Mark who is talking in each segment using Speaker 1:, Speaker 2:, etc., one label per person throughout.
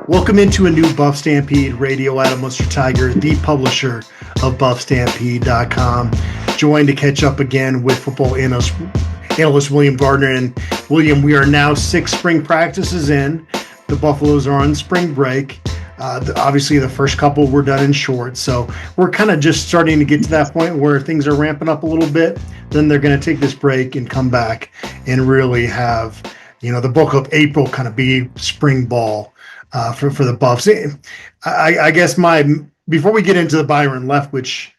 Speaker 1: Welcome into a new BuffStampede Radio. Adam Munsterteiger, the publisher of BuffStampede.com, joined to catch up again with football analyst William Gardner. And William, we are now 6 spring practices in. The Buffaloes are on spring break. Obviously, the first couple were done in short, so we're kind of just starting to get to that point where things are ramping up a little bit. Then they're going to take this break and come back and really have, the bulk of April kind of be spring ball for the Buffs. I guess before we get into the Byron Leftwich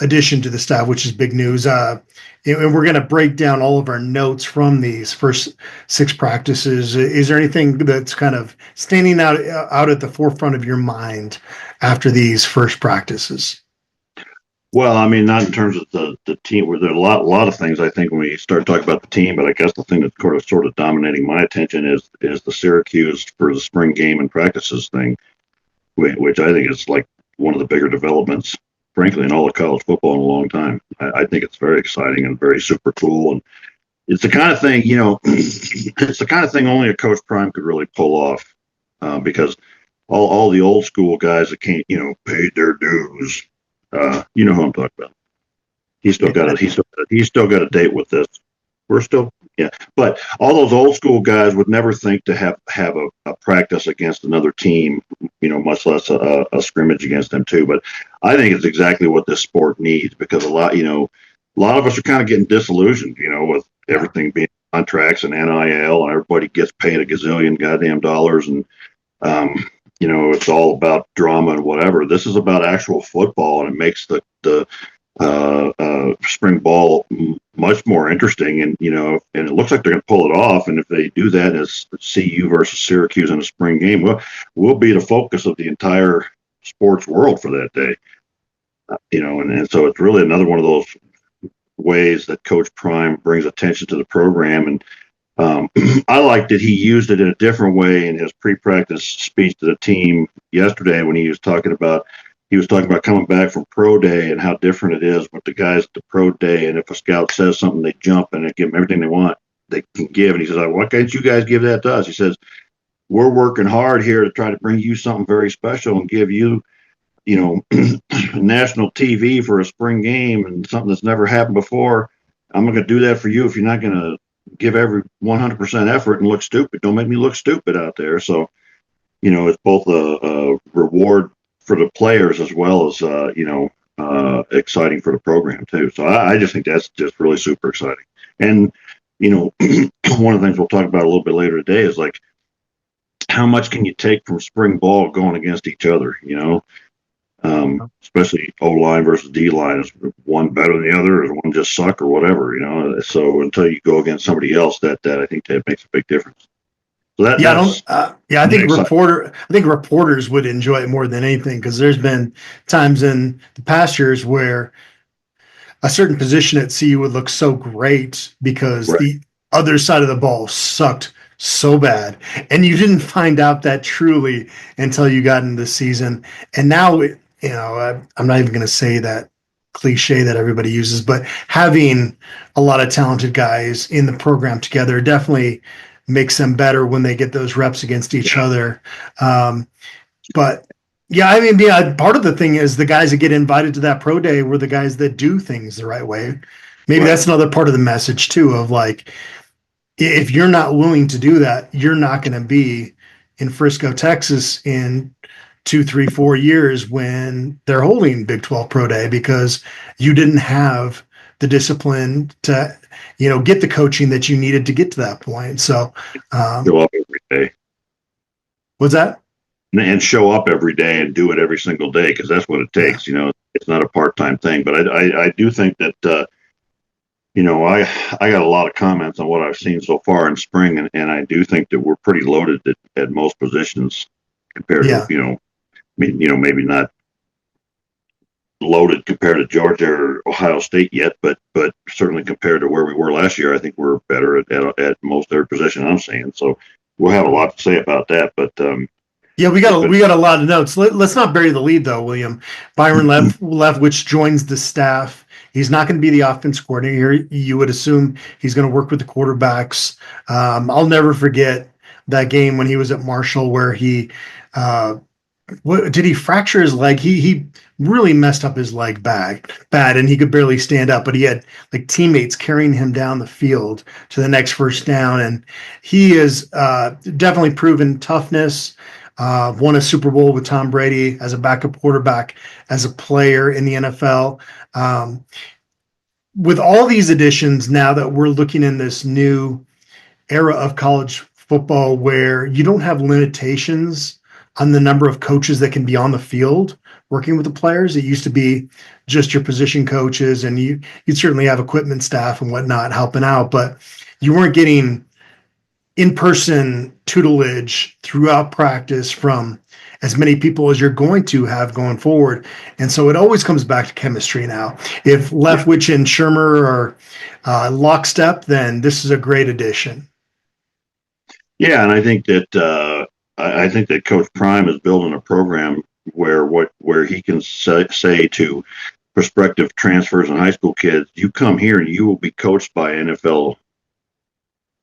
Speaker 1: addition to the staff, which is big news, and we're going to break down all of our notes from these first 6 practices. Is there anything that's kind of standing out at the forefront of your mind after these first practices?
Speaker 2: Well, I mean, not in terms of the team. Where there are a lot of things I think when we start talking about the team, but I guess the thing that's sort of dominating my attention is the Syracuse for the spring game and practices thing, which I think is like one of the bigger developments, frankly, in all of college football in a long time. I think it's very exciting and very super cool, and it's the kind of thing, it's the kind of thing only a Coach Prime could really pull off, because all the old school guys that can't, paid their dues. You know who I'm talking about. He's still got a date with this. We're still, but all those old school guys would never think to have a practice against another team, much less a scrimmage against them too. But I think it's exactly what this sport needs, because a lot of us are kind of getting disillusioned, with everything being contracts and NIL, and everybody gets paid a gazillion goddamn dollars, and it's all about drama and whatever. This is about actual football, and it makes the spring ball much more interesting. And and it looks like they're going to pull it off. And if they do that as CU versus Syracuse in a spring game, we'll be the focus of the entire sports world for that day. And so it's really another one of those ways that Coach Prime brings attention to the program. And I liked that he used it in a different way in his pre-practice speech to the team yesterday when he was talking about coming back from pro day and how different it is with the guys at the pro day. And if a scout says something, they jump and they give them everything they can give. And he says, why can't you guys give that to us? He says, we're working hard here to try to bring you something very special and give you, national TV for a spring game and something that's never happened before. I'm going to do that for you if you're not going to give every 100% effort and look stupid. Don't make me look stupid out there. So, it's both a reward for the players as well as, exciting for the program too. So I just think that's just really super exciting. And, one of the things we'll talk about a little bit later today is like, how much can you take from spring ball going against each other, especially O-line versus D-line. Is one better than the other? Is one just suck or whatever, So until you go against somebody else, that I think that makes a big difference. So
Speaker 1: I think reporters would enjoy it more than anything, because there's been times in the past years where a certain position at CU would look so great because the other side of the ball sucked so bad, and you didn't find out that truly until you got into the season. And now, I'm not even going to say that cliche that everybody uses, but having a lot of talented guys in the program together definitely makes them better when they get those reps against each other. Part of the thing is the guys that get invited to that pro day were the guys that do things the right way. Maybe that's another part of the message too, of like, if you're not willing to do that, you're not going to be in Frisco, Texas in 2, 3, 4 years when they're holding Big 12 Pro Day, because you didn't have the discipline to, get the coaching that you needed to get to that point. So,
Speaker 2: show up every day.
Speaker 1: What's that?
Speaker 2: And show up every day and do it every single day, because that's what it takes. It's not a part-time thing. But I do think that, I got a lot of comments on what I've seen so far in spring, and I do think that we're pretty loaded at most positions compared to, maybe not loaded compared to Georgia or Ohio State yet, but certainly compared to where we were last year, I think we're better at most every position I'm seeing. So we'll have a lot to say about that. But
Speaker 1: we got a lot of notes. Let's not bury the lead though, William. Byron Leftwich joins the staff. He's not going to be the offense coordinator. You would assume he's going to work with the quarterbacks. I'll never forget that game when he was at Marshall, where he what did he fracture his leg? He really messed up his leg bad, and he could barely stand up. But he had like teammates carrying him down the field to the next first down, and he is definitely proven toughness. Won a Super Bowl with Tom Brady as a backup quarterback, as a player in the NFL. With all these additions, now that we're looking in this new era of college football where you don't have limitations on the number of coaches that can be on the field working with the players. It used to be just your position coaches, and you'd certainly have equipment staff and whatnot helping out, but you weren't getting in-person tutelage throughout practice from as many people as you're going to have going forward. And so it always comes back to chemistry now. If Leftwich and Shermer are lockstep, then this is a great addition.
Speaker 2: Yeah, and I think that Coach Prime is building a program where he can say to prospective transfers and high school kids, you come here and you will be coached by NFL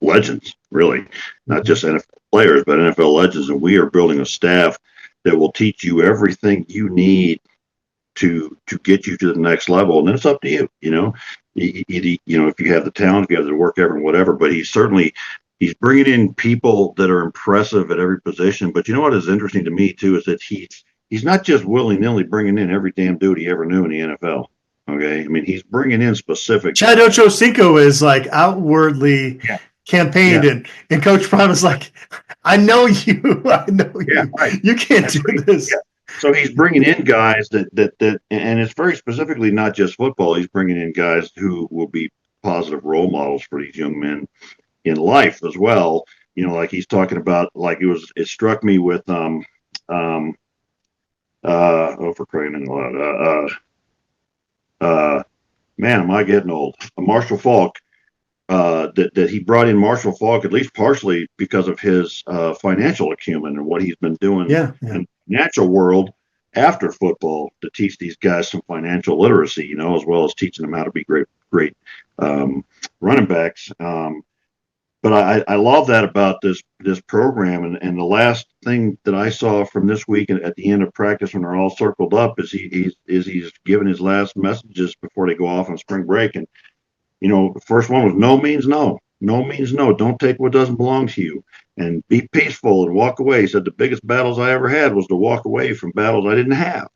Speaker 2: legends, really, not just NFL players, but NFL legends. And we are building a staff that will teach you everything you need to get you to the next level. And then it's up to you, you know, if you have the talent, if you have the work ethic, whatever. But he's bringing in people that are impressive at every position. But you know what is interesting to me too is that he's not just willy-nilly bringing in every damn dude he ever knew in the NFL. Okay, I mean he's bringing in specific.
Speaker 1: Chad Ochocinco is like outwardly campaigned, and Coach Prime is like, I know you, I know you.
Speaker 2: Yeah, right.
Speaker 1: You can't do this. Yeah.
Speaker 2: So he's bringing in guys that, and it's very specifically not just football. He's bringing in guys who will be positive role models for these young men in life as well. You know, like he's talking about, like it struck me with, for crying out loud, man, am I getting old? Marshall Faulk, that he brought in Marshall Faulk, at least partially because of his financial acumen and what he's been doing in the natural world after football to teach these guys some financial literacy, you know, as well as teaching them how to be great running backs. But I love that about this program. And the last thing that I saw from this week at the end of practice when they're all circled up is he's giving his last messages before they go off on spring break. And, you know, the first one was no means no. No means no. Don't take what doesn't belong to you, and be peaceful and walk away. He said the biggest battles I ever had was to walk away from battles I didn't have.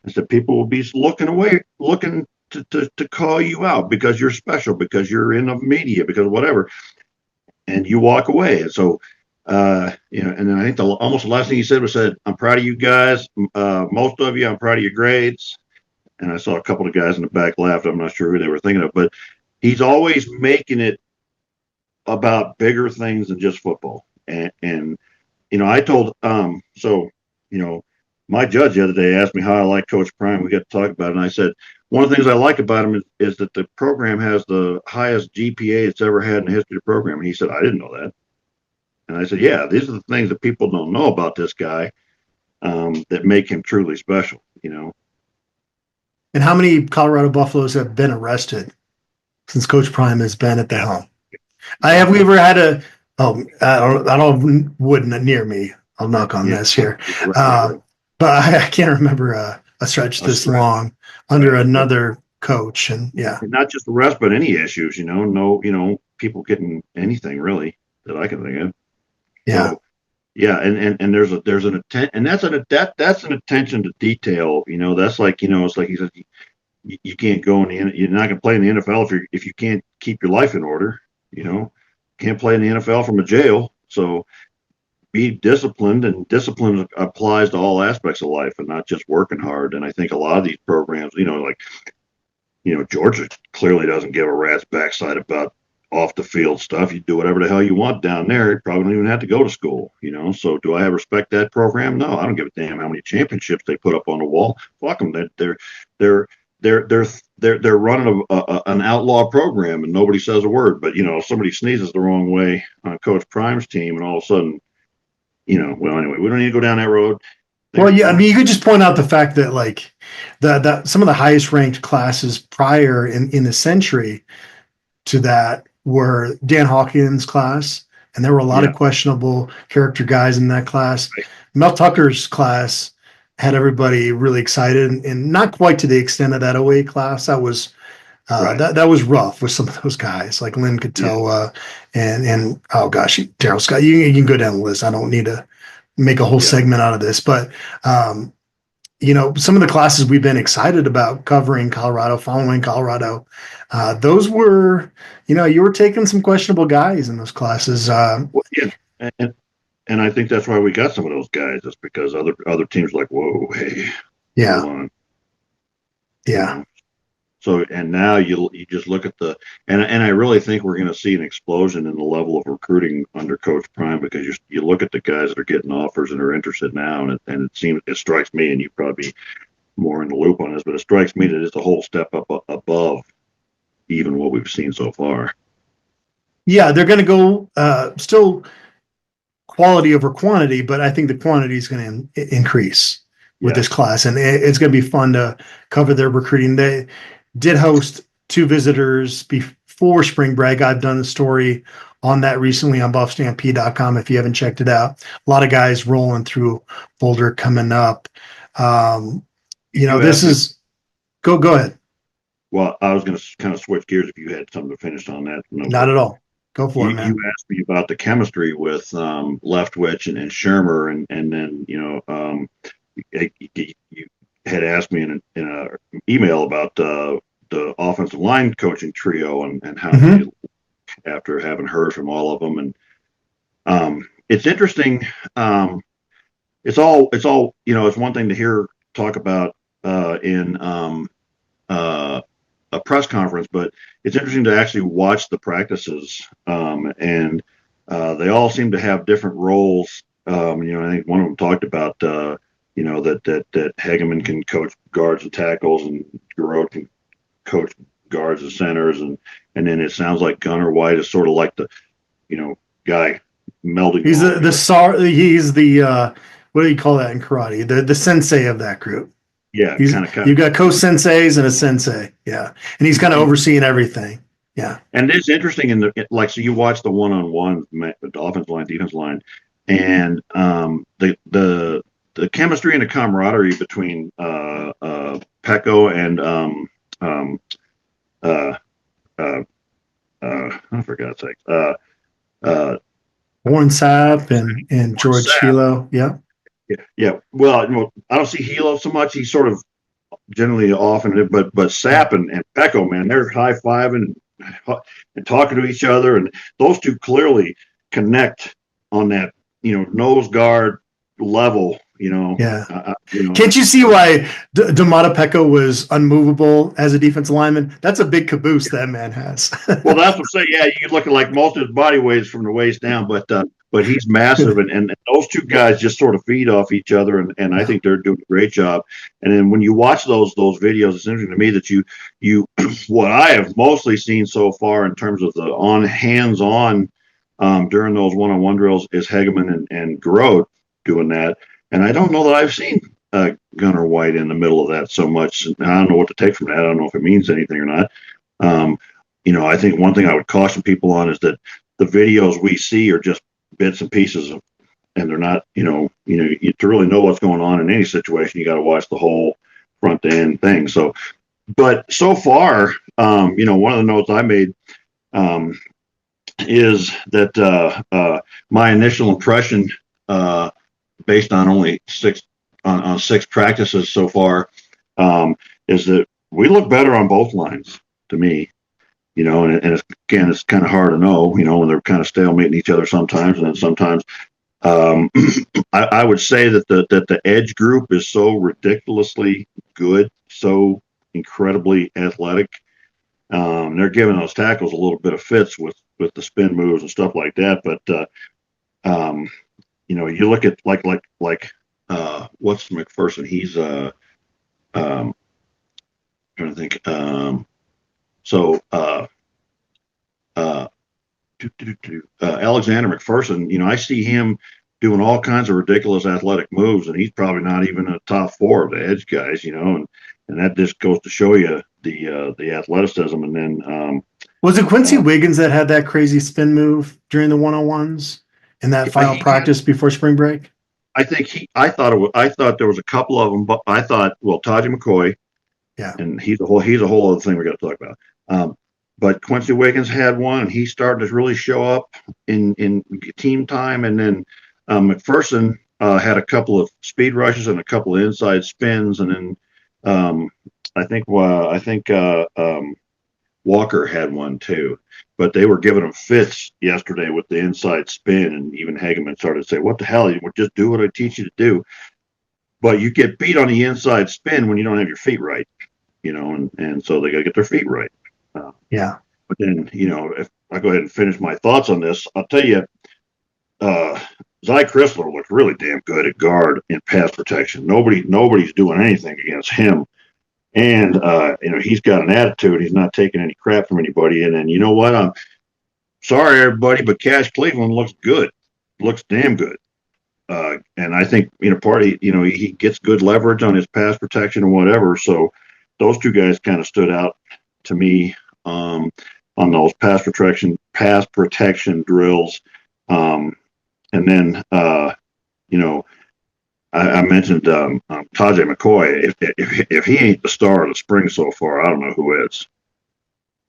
Speaker 2: I said people will be looking to call you out because you're special, because you're in the media, because whatever. And you walk away. And so, and then I think almost the last thing he said was, I'm proud of you guys. Most of you, I'm proud of your grades. And I saw a couple of guys in the back laughed. I'm not sure who they were thinking of, but he's always making it about bigger things than just football. And you know, I told, my judge the other day asked me how I like Coach Prime. We got to talk about it. And I said, one of the things I like about him is that the program has the highest GPA it's ever had in the history of the program. And he said, I didn't know that. And I said, yeah, these are the things that people don't know about this guy that make him truly special, you know.
Speaker 1: And how many Colorado Buffaloes have been arrested since Coach Prime has been at the helm? Have we ever had I don't wouldn't near me. I'll knock on this here. But I can't remember a stretch this long under another coach. And
Speaker 2: not just arrest, but any issues, no, people getting anything really that I can think of.
Speaker 1: Yeah.
Speaker 2: So, and there's an attention, and that's an attention to detail. That's like, it's like he says, you can't go you're not going to play in the NFL if you can't keep your life in order. Can't play in the NFL from a jail. So be disciplined, and discipline applies to all aspects of life and not just working hard. And I think a lot of these programs, Georgia clearly doesn't give a rat's backside about off the field stuff. You do whatever the hell you want down there. You probably don't even have to go to school, So do I have respect that program? No, I don't give a damn how many championships they put up on the wall. Fuck them. They're running an outlaw program and nobody says a word. But if somebody sneezes the wrong way on Coach Prime's team, and all of a sudden, well, anyway, we don't need to go down that road.
Speaker 1: Well, yeah, I mean, you could just point out the fact that like that some of the highest ranked classes prior in the century to that were Dan Hawkins' class and there were a lot of questionable character guys in that class.
Speaker 2: Right.
Speaker 1: Mel Tucker's class had everybody really excited, and not quite to the extent of that OA class. That was that was rough with some of those guys like Lynn Katoa and oh gosh, Daryl Scott. You can go down the list. I don't need to make a whole segment out of this, but some of the classes we've been excited about covering Colorado, following Colorado, those were, you were taking some questionable guys in those classes.
Speaker 2: And I think that's why we got some of those guys, just because other teams were like, whoa, hey, hold on.
Speaker 1: Yeah.
Speaker 2: So, and now you just look at and I really think we're going to see an explosion in the level of recruiting under Coach Prime, because you look at the guys that are getting offers and are interested now, and it strikes me, and you probably more in the loop on this, but it strikes me that it's a whole step up above even what we've seen so far. Yeah,
Speaker 1: they're going to go still quality over quantity, but I think the quantity is going to increase with this class, and it's going to be fun to cover their recruiting. They did host 2 visitors before spring break. I've done a story on that recently on BuffStampede.com if you haven't checked it out. A lot of guys rolling through Boulder coming up. This is go ahead.
Speaker 2: Well, I was going to kind of switch gears if you had something to finish on that.
Speaker 1: Not at all. Go for it, man.
Speaker 2: You asked me about the chemistry with Leftwich and Shermer, and then you had asked me in an email about the offensive line coaching trio and how they, after having heard from all of them, and it's interesting. It's all it's one thing to hear talk about in a press conference, but it's interesting to actually watch the practices, and they all seem to have different roles. I think one of them talked about that Hageman can coach guards and tackles, and Garrod can coach guards and centers, and then it sounds like Gunnar White is sort of like the guy melding.
Speaker 1: He's he's the what do you call that in karate? The sensei of that group.
Speaker 2: Yeah, kind of.
Speaker 1: You've got co-senseis and a sensei. Yeah, and he's kind of overseeing everything. Yeah,
Speaker 2: and it's interesting so you watch the one-on-one, the offensive line, defense line, and the chemistry and the camaraderie between Pecco and for God's sake,
Speaker 1: Warren Sapp and George Hilo. Yeah.
Speaker 2: Yeah. Well, I don't see Hilo so much. He's sort of generally off, but Sapp and Pecco, man, they're high-fiving and talking to each other, and those two clearly connect on that nose guard level.
Speaker 1: Can't you see why D'Amato Pecco was unmovable as a defensive lineman? That's a big caboose that man has.
Speaker 2: Well, that's what I'm saying. Yeah, you look at like most of his body weight is from the waist down, but he's massive, and those two guys just sort of feed off each other, and I think they're doing a great job. And then when you watch those videos, it's interesting to me that you what I have mostly seen so far in terms of the hands-on during those one-on-one drills is Hageman and Garrod doing that. And I don't know that I've seen Gunnar White in the middle of that so much. I don't know what to take from that. I don't know if it means anything or not. I think one thing I would caution people on is that the videos we see are just bits and pieces of, and they're not, to really know what's going on in any situation, you got to watch the whole front to end thing. So, but so far, one of the notes I made is that my initial impression, based on only 6 practices so far, is that we look better on both lines to me, and it's kind of hard to know, when they're kind of stalemating each other sometimes, and then sometimes I would say that the edge group is so ridiculously good, so incredibly athletic. They're giving those tackles a little bit of fits with the spin moves and stuff like that, but you look at like what's McPherson? He's trying to think. Alexander McPherson. I see him doing all kinds of ridiculous athletic moves, and he's probably not even a top 4 of the edge guys. And that just goes to show you the athleticism. And then
Speaker 1: Was it Quincy Wiggins that had that crazy spin move during the one-on-ones in that final practice before spring break?
Speaker 2: I thought there was a couple of them, but I thought, well, Taji McCoy, and he's a whole other thing we got to talk about. But Quincy Wiggins had one, and he started to really show up in team time, and then McPherson had a couple of speed rushes and a couple of inside spins, and then I think Walker had one too. But they were giving him fits yesterday with the inside spin, and even Hageman started to say, "What the hell? You just do what I teach you to do." But you get beat on the inside spin when you don't have your feet right, and so they got to get their feet right. But then, if I go ahead and finish my thoughts on this, I'll tell you, Zy Chrysler looked really damn good at guard in pass protection. Nobody's doing anything against him. And, he's got an attitude. He's not taking any crap from anybody. And then, you know what? I'm sorry, everybody, but Cash Cleveland looks good. Looks damn good. And I think, he gets good leverage on his pass protection and whatever. So those two guys kind of stood out to me on those pass protection drills. And then, I mentioned Tajay McCoy. If he ain't the star of the spring so far, I don't know who is.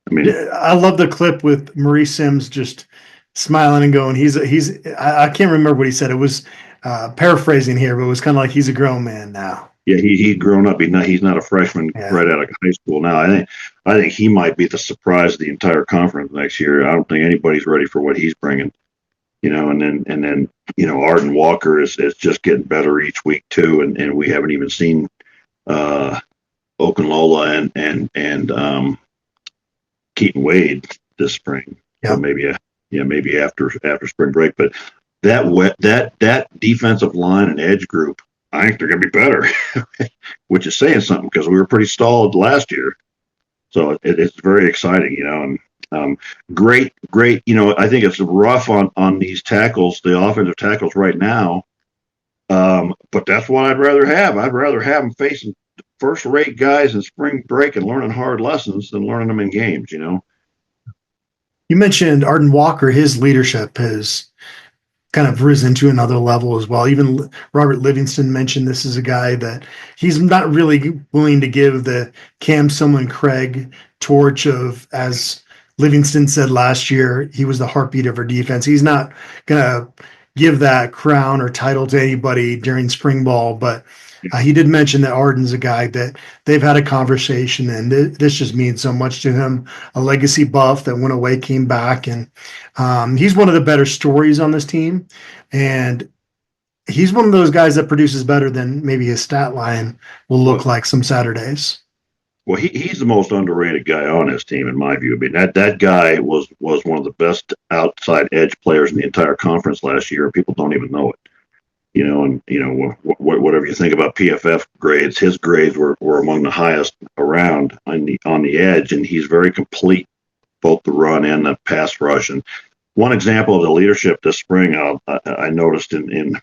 Speaker 1: I love the clip with Maurice Sims just smiling and going, I can't remember what he said. It was paraphrasing here, but it was kind of like he's a grown man now.
Speaker 2: Yeah, he's grown up. He's not a freshman right out of high school now. I think he might be the surprise of the entire conference next year. I don't think anybody's ready for what he's bringing. And then Arden Walker is just getting better each week too, and we haven't even seen Okunlola and Keaton Wade this spring.
Speaker 1: Yeah.
Speaker 2: So maybe after spring break. But that defensive line and edge group, I think they're going to be better, which is saying something because we were pretty stalled last year. So it's very exciting, and great. I think it's rough on these tackles, the offensive tackles right now. But that's what I'd rather have. I'd rather have them facing first-rate guys in spring break and learning hard lessons than learning them in games. You
Speaker 1: mentioned Arden Walker. His leadership has kind of risen to another level as well. Even Robert Livingston mentioned this is a guy that he's not really willing to give the Cam Sumlin-Craig torch of, as Livingston said last year, he was the heartbeat of our defense. He's not going to give that crown or title to anybody during spring ball, but he did mention that Arden's a guy that they've had a conversation, and this just means so much to him. A legacy buff that went away, came back, and he's one of the better stories on this team. And he's one of those guys that produces better than maybe his stat line will look like some Saturdays.
Speaker 2: Well, he's the most underrated guy on his team, in my view. I mean, that guy was one of the best outside edge players in the entire conference last year. People don't even know it. Whatever you think about PFF grades, his grades were among the highest around on the edge, and he's very complete, both the run and the pass rush. And one example of the leadership this spring, I noticed in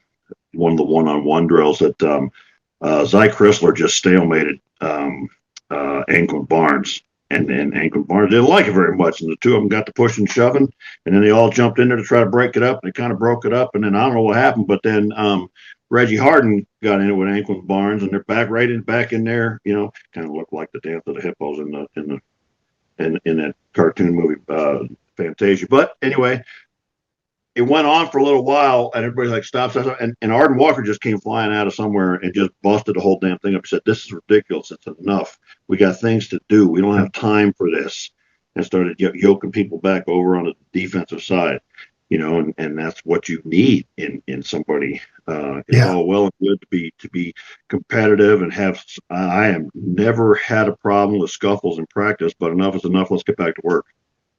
Speaker 2: one of the one-on-one drills that Zy Chrysler just stalemated Anquan Barnes, and Anquan Barnes didn't like it very much, and the two of them got to pushing and shoving, and then they all jumped in there to try to break it up, and they kind of broke it up, and then I don't know what happened, but then Reggie Harden got in it with Anquan Barnes, and they're back in there, kind of looked like the dance of the hippos in that cartoon movie Fantasia. But anyway, it went on for a little while, and everybody's like, stop. And Arden Walker just came flying out of somewhere and just busted the whole damn thing up. He said, this is ridiculous. It's enough. We got things to do. We don't have time for this. And started yoking people back over on the defensive side, and that's what you need in somebody. It's all well and good to be competitive and have. I have never had a problem with scuffles in practice, but enough is enough. Let's get back to work.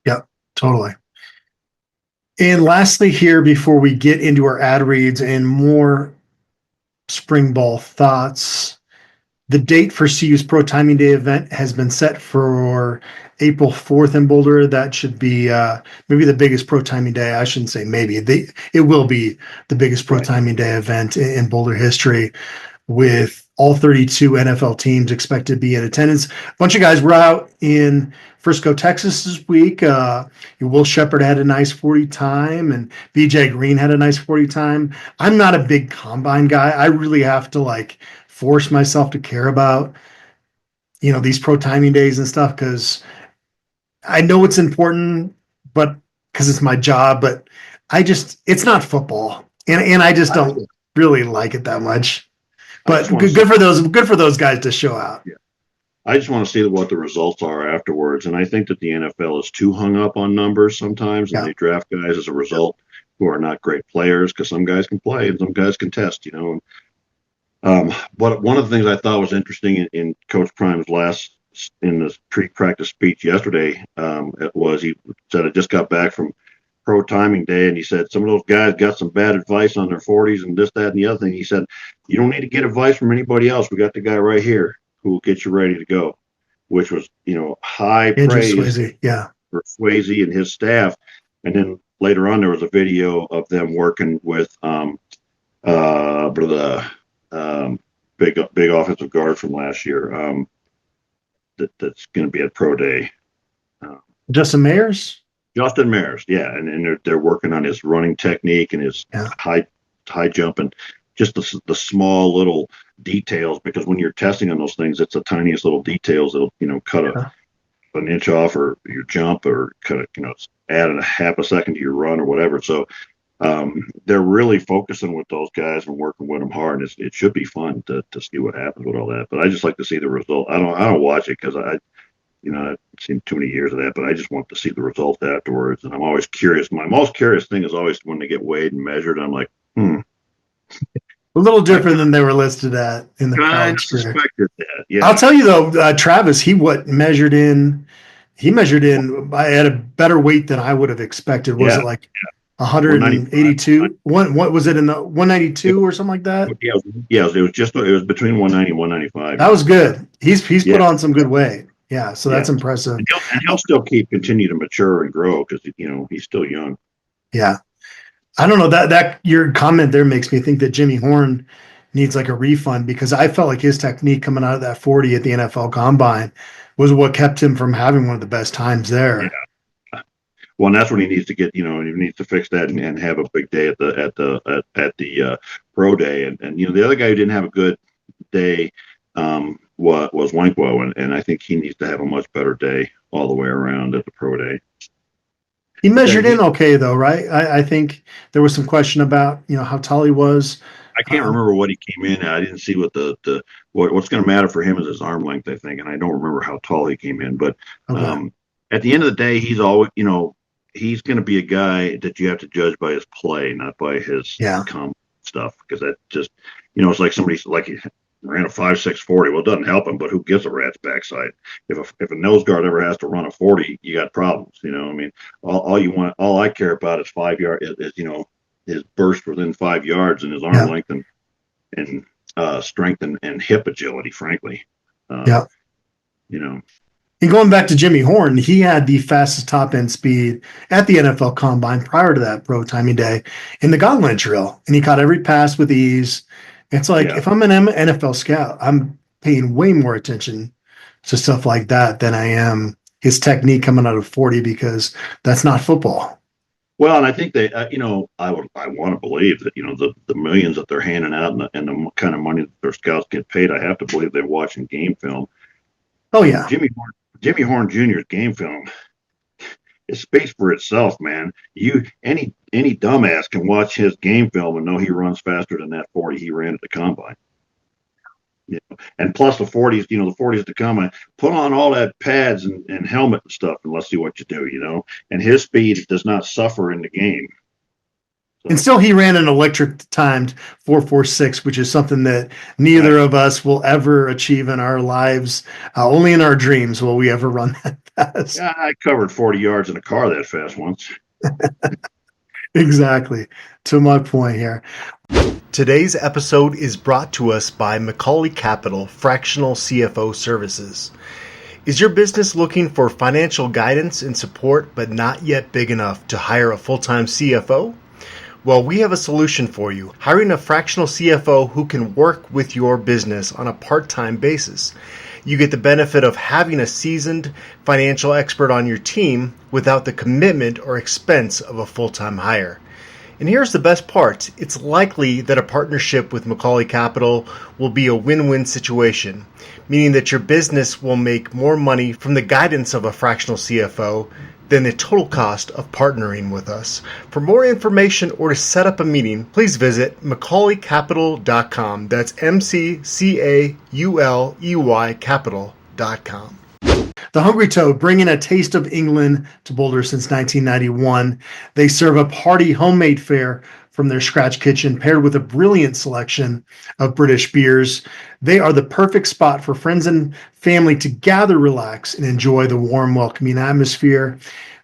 Speaker 1: Yep, totally. And lastly here, before we get into our ad reads and more spring ball thoughts, the date for CU's Pro Timing Day event has been set for April 4th in Boulder. That should be maybe the biggest Pro Timing Day. I shouldn't say maybe. It will be the biggest Pro Timing Day event in Boulder history. with all 32 NFL teams expected to be in attendance. A bunch of guys were out in Frisco, Texas this week. Will Shepard had a nice 40 time, and BJ Green had a nice 40 time. I'm not a big combine guy. I really have to force myself to care about, these pro timing days and stuff, because I know it's important, but because it's my job, but it's not football. And I just don't really like it that much. But good for those guys to show out.
Speaker 2: Yeah. I just want to see what the results are afterwards. And I think that the NFL is too hung up on numbers sometimes, and they draft guys as a result who are not great players, because some guys can play and some guys can test, But one of the things I thought was interesting in Coach Prime's in the pre-practice speech yesterday was he said, I just got back from pro timing day, and he said some of those guys got some bad advice on their 40s and this, that, and the other thing. He said, you don't need to get advice from anybody else. We got the guy right here who will get you ready to go, which was, high praise for Swayze and his staff. And then later on, there was a video of them working with the big offensive guard from last year that's going to be at pro day.
Speaker 1: Justin Mayers,
Speaker 2: yeah, and they're working on his running technique and his high jump, and just the small little details, because when you're testing on those things, it's the tiniest little details that'll cut an inch off or your jump, or cut add a half a second to your run or whatever. So they're really focusing with those guys and working with them hard. It should be fun to see what happens with all that. But I just like to see the result. I don't watch it because I've seen too many years of that, but I just want to see the results afterwards. And I'm always curious. My most curious thing is always when they get weighed and measured. I'm like,
Speaker 1: A little different than they were listed at in the college career.
Speaker 2: Suspected that. Yeah.
Speaker 1: I'll tell you though, Travis, he measured in at a better weight than I would have expected. Was it 182? What was it, in the 192 or something like that?
Speaker 2: Yeah, it was between 190 and 195.
Speaker 1: That was good. He's put on some good weight. Yeah, so that's impressive.
Speaker 2: And he'll still continue to mature and grow because he's still young.
Speaker 1: Yeah. I don't know, that your comment there makes me think that Jimmy Horn needs a refund, because I felt like his technique coming out of that 40 at the NFL Combine was what kept him from having one of the best times there.
Speaker 2: Yeah. Well, and that's what he needs to get. He needs to fix that and have a big day at the pro day. And the other guy who didn't have a good day was Wankwo, and I think he needs to have a much better day all the way around at the pro day.
Speaker 1: He measured in okay, though, right? I think there was some question about how tall he was.
Speaker 2: I can't remember what he came in at. I didn't see what what's going to matter for him is his arm length, I think, and I don't remember how tall he came in. But at the end of the day, he's always he's going to be a guy that you have to judge by his play, not by his stuff, because that just it's like somebody's ran a 5.6 40. Well, it doesn't help him, but who gives a rat's backside? If a nose guard ever has to run a 40, you got problems. All I care about is 5 yard is his burst within 5 yards and his arm length and strength and hip agility. Frankly,
Speaker 1: And going back to Jimmy Horn, he had the fastest top end speed at the NFL Combine prior to that pro timing day in the gauntlet drill, and he caught every pass with ease. It's if I'm an NFL scout, I'm paying way more attention to stuff like that than I am his technique coming out of 40, because that's not football.
Speaker 2: Well, and I think they, I want to believe that, the millions that they're handing out and the kind of money that their scouts get paid, I have to believe they're watching game film.
Speaker 1: Oh, yeah.
Speaker 2: Jimmy Horn Jr.'s game film, it speaks for itself, man. Any dumbass can watch his game film and know he runs faster than that 40 he ran at the Combine. And plus the 40s, the 40s to come, put on all that pads and helmet and stuff, and let's see what you do, And his speed does not suffer in the game. So.
Speaker 1: And still, he ran an electric timed 4.46, which is something that neither of us will ever achieve in our lives. Only in our dreams will we ever run that fast.
Speaker 2: Yeah, I covered 40 yards in a car that fast once.
Speaker 1: Exactly. To my point here. Today's episode is brought to us by Macaulay Capital Fractional CFO Services. Is your business looking for financial guidance and support, but not yet big enough to hire a full-time CFO?
Speaker 3: Well, we have a solution for you. Hiring a fractional CFO who can work with your business on a part-time basis. You get the benefit of having a seasoned financial expert on your team without the commitment or expense of a full-time hire. And here's the best part. It's likely that a partnership with Macaulay Capital will be a win-win situation, meaning that your business will make more money from the guidance of a fractional CFO than the total cost of partnering with us. For more information or to set up a meeting, please visit MacaulayCapital.com. That's MCCAULEY Capital.com.
Speaker 1: The Hungry Toad, bringing a taste of England to Boulder since 1991. They serve up hearty homemade fare from their scratch kitchen, paired with a brilliant selection of British beers. They are the perfect spot for friends and family to gather, relax, and enjoy the warm, welcoming atmosphere.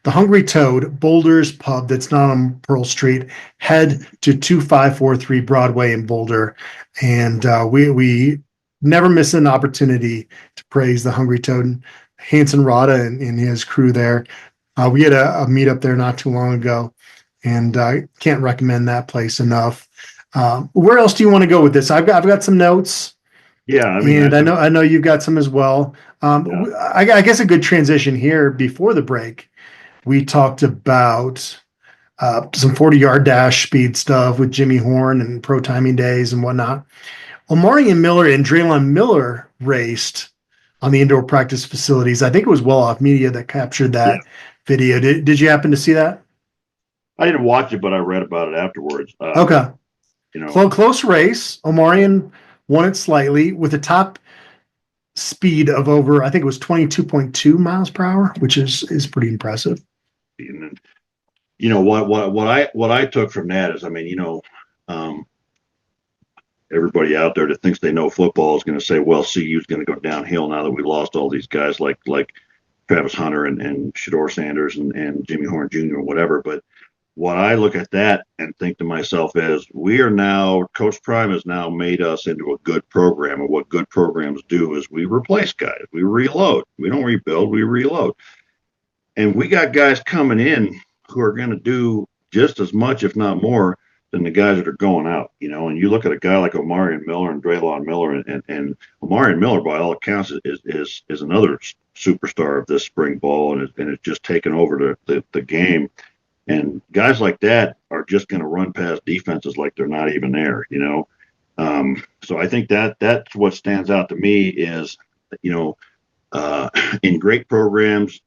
Speaker 1: The Hungry Toad, Boulder's pub that's not on Pearl Street. Head to 2543 Broadway in Boulder. And we never miss an opportunity to praise the Hungry Toad. Hanson Rada and his crew there. We had a meetup there not too long ago, and I can't recommend that place enough. Where else do you want to go with this? I've got some notes.
Speaker 2: Yeah,
Speaker 1: I know you've got some as well. I guess a good transition here before the break. We talked about some 40-yard dash speed stuff with Jimmy Horn and pro timing days and whatnot. Omarion Miller and Draylon Miller raced on the indoor practice facilities. I think it was Well Off Media that captured that video. Did you happen to see that?
Speaker 2: I didn't watch it, but I read about it afterwards.
Speaker 1: Okay. Close race. Omarion won it slightly with a top speed of over, I think it was 22.2 miles per hour, which is pretty impressive.
Speaker 2: And, what I took from that is, everybody out there that thinks they know football is going to say, well, CU's going to go downhill now that we lost all these guys like Travis Hunter and Shedeur Sanders and Jimmy Horn Jr. or whatever. But what I look at that and think to myself is, Coach Prime has now made us into a good program. And what good programs do is we replace guys. We reload. We don't rebuild, we reload. And we got guys coming in who are going to do just as much, if not more, than the guys that are going out, and you look at a guy like Omarion Miller and Draylon Miller, and Omarion Miller, by all accounts, is another superstar of this spring ball, and it's just taken over the game. And guys like that are just going to run past defenses like they're not even there, So I think that's what stands out to me is, in great programs,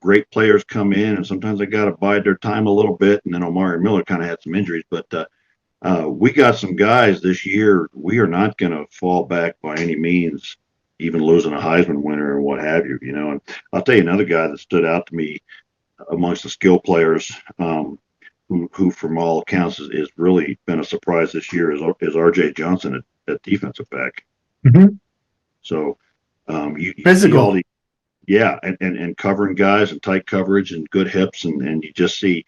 Speaker 2: great players come in, and sometimes they got to bide their time a little bit. And then Omarion Miller kind of had some injuries, but we got some guys this year. We are not going to fall back by any means, even losing a Heisman winner and what have you. And I'll tell you another guy that stood out to me amongst the skill players, who from all accounts is really been a surprise this year is R.J. Johnson at defensive back.
Speaker 1: Mm-hmm.
Speaker 2: So you
Speaker 1: physical.
Speaker 2: See all the, yeah, and covering guys and tight coverage and good hips, and you just see